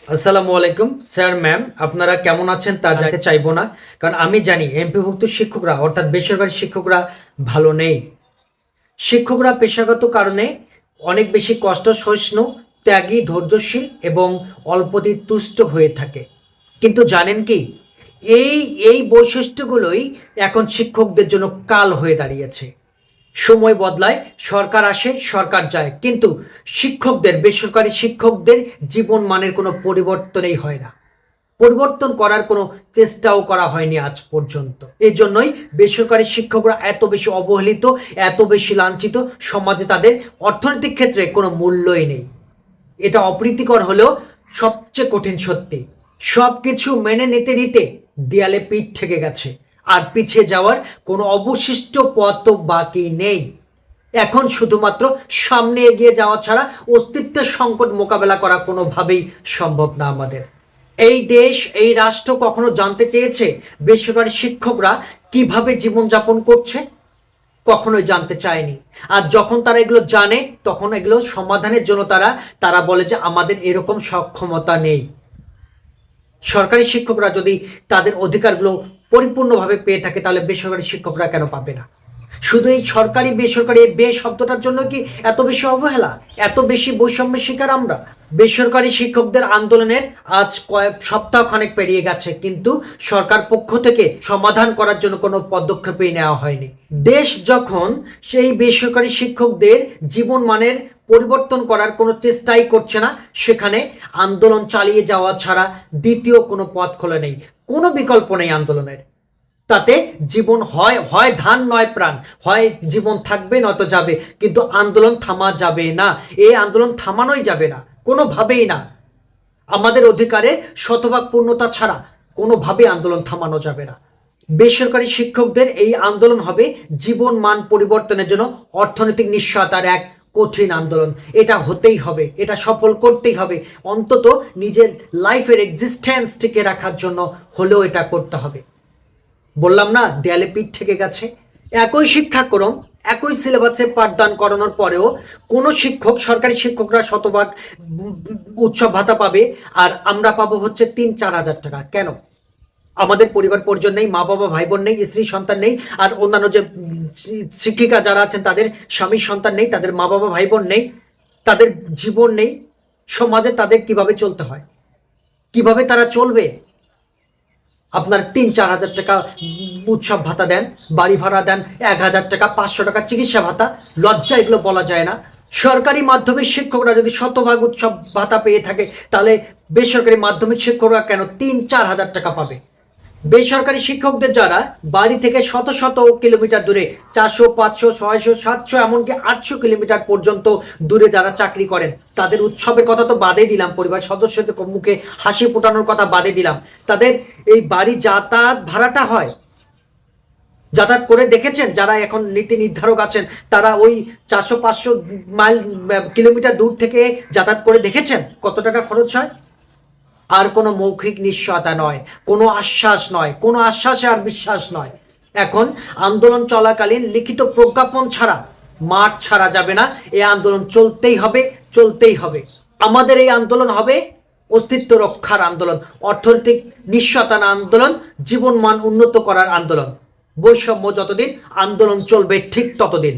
আসসালামু আলাইকুম sir ma'am, আপনারা কেমন আছেন তা জানতে চাইবো না, কারণ আমি জানি এমপিভুক্ত শিক্ষকরা অর্থাৎ বেসরকারি শিক্ষকরা ভালো নেই। শিক্ষকরা পেশাগত কারণে অনেক বেশি কষ্ট সহিষ্ণু, ত্যাগী, ধৈর্যশীল এবং অল্পতেই তুষ্ট হয়ে থাকে। কিন্তু জানেন কি, এই এই বৈশিষ্ট্যগুলোই এখন শিক্ষকদের জন্য কাল হয়ে দাঁড়িয়েছে। সময় বদলায়, সরকার আসে, সরকার যায়, কিন্তু বেসরকারি শিক্ষকদের জীবন মানের কোনো পরিবর্তনই হয় না। পরিবর্তন করার কোনো চেষ্টাও করা হয়নি আজ পর্যন্ত। এই জন্যই বেসরকারি শিক্ষকরা এত বেশি অবহেলিত, এত বেশি লাঞ্ছিত। সমাজে তাদের অর্থনৈতিক ক্ষেত্রে কোনো মূল্যই নেই। এটা অপ্রীতিকর হলেও সবচেয়ে কঠিন সত্যি। সব কিছু মেনে নিতে নিতে দেয়ালে পিঠ ঠেকে গেছে, আর পিছিয়ে যাওয়ার কোনো অবশিষ্ট পথ তো বাকি নেই। এখন শুধুমাত্র সামনে এগিয়ে যাওয়া ছাড়া অস্তিত্বের সংকট মোকাবেলা করা কোনোভাবেই সম্ভব না আমাদের। এই দেশ, এই রাষ্ট্র কখনো জানতে চেয়েছে বেসরকারি শিক্ষকরা কিভাবে জীবনযাপন করছে? কখনোই জানতে চায়নি। আর যখন তারা এগুলো জানে, তখন এগুলো সমাধানের জন্য তারা বলে যে আমাদের এরকম সক্ষমতা নেই। সরকারি শিক্ষকরা যদি তাদের অধিকারগুলো পরিপূর্ণভাবে পেয়ে থাকে, তাহলে বেসরকারি শিক্ষকরা কেন পাবে না? শুধু এই সরকারি বেসরকারি এই বে শব্দটার জন্য কি এত বেশি অবহেলা, এত বেশি বৈষম্যের শিকার আমরা? বেসরকারি শিক্ষকদের আন্দোলনের আজ কয়েক সপ্তাহ খানেক পেরিয়ে গেছে, কিন্তু সরকার পক্ষ থেকে সমাধান করার জন্য কোনো পদক্ষেপই নেওয়া হয়নি। দেশ যখন সেই বেসরকারি শিক্ষকদের জীবন মানের পরিবর্তন করার কোনো চেষ্টাই করছে না, সেখানে আন্দোলন চালিয়ে যাওয়া ছাড়া দ্বিতীয় কোনো পথ খোলা নেই, কোনো বিকল্প নেই আন্দোলনের। তাতে জীবন হয় হয় ধান নয় প্রাণ, হয় জীবন থাকবে নয়তো যাবে, কিন্তু আন্দোলন থামা যাবে না। এই আন্দোলন থামানোই যাবে না, কোনোভাবেই না। আমাদের অধিকারে শতভাগ পূর্ণতা ছাড়া কোনোভাবেই আন্দোলন থামানো যাবে না। বেসরকারি শিক্ষকদের এই আন্দোলন হবে জীবন মান পরিবর্তনের জন্য অর্থনৈতিক নিশ্চয়তার এক কঠিন আন্দোলন। এটা হতেই হবে, এটা সফল করতেই হবে। অন্তত নিজের লাইফের এক্সিস্টেন্স টিকে রাখার জন্য হলেও এটা করতে হবে। বললাম না, দেয়ালে পিঠ ঠেকে গেছে। একই শিক্ষাক্রম, একই সিলেবাসে পাঠদান করানোর পরেও কোনো শিক্ষক, সরকারি শিক্ষকরা শতভাগ উৎসব ভাতা পাবে, আর আমরা পাবো হচ্ছে ৩-৪ হাজার টাকা। কেন? আমাদের পরিবার পরিজন নেই, মা বাবা ভাই বোন নেই, স্ত্রী সন্তান নেই, আর অন্যান্য যে শিক্ষিকা যারা আছেন তাদের স্বামীর সন্তান নেই, তাদের মা বাবা ভাই বোন নেই, তাদের জীবন নেই। সমাজে তাদের কিভাবে চলতে হয়, কিভাবে তারা চলবে? আপনার ৩-৪ হাজার টাকা উৎসব ভাতা দেন, বাড়ি ভাড়া দেন ১,০০০ টাকা, ৫০০ টাকা চিকিৎসা ভাতা। লজ্জা এগুলো বলা যায় না? সরকারি মাধ্যমিক শিক্ষকরা যদি শতভাগ উৎসব ভাতা পেয়ে থাকে, তাহলে বেসরকারি মাধ্যমিক শিক্ষকরা কেন ৩-৪ হাজার টাকা পাবে? বেসরকারি শিক্ষকদের যারা বাড়ি থেকে শত শত কিলোমিটার দূরে, ৪০০, ৫০০, ৬০০, ৭০০, এমনকি ৮০০ কিলোমিটার পর্যন্ত দূরে যারা চাকরি করেন, তাদের উৎসবের কথা তো বাদে দিলাম, পরিবার সদস্যদের মুখে হাসি ফোটানোর কথা বাদে দিলাম, তাদের এই বাড়ি যাতায়াত ভাড়াটা হয়। যাতায়াত করে দেখেছেন? যারা এখন নীতি নির্ধারক আছেন, তারা ওই ৪০০-৫০০ মাইল কিলোমিটার দূর থেকে যাতায়াত করে দেখেছেন কত টাকা খরচ হয়? আর কোনো মৌখিক নিশ্চয়তা নয়, কোনো আশ্বাস নয়, কোনো আশ্বাসে আর বিশ্বাস নয়। এখন আন্দোলন চলাকালীন লিখিত প্রজ্ঞাপন ছাড়া মাঠ ছাড়া যাবে না। এই আন্দোলন চলতেই হবে, চলতেই হবে। আমাদের এই আন্দোলন হবে অস্তিত্ব রক্ষার আন্দোলন, অর্থনৈতিক নিশ্চয়তার আন্দোলন, জীবন মান উন্নত করার আন্দোলন। বৈষম্য যতদিন, আন্দোলন চলবে ঠিক ততদিন।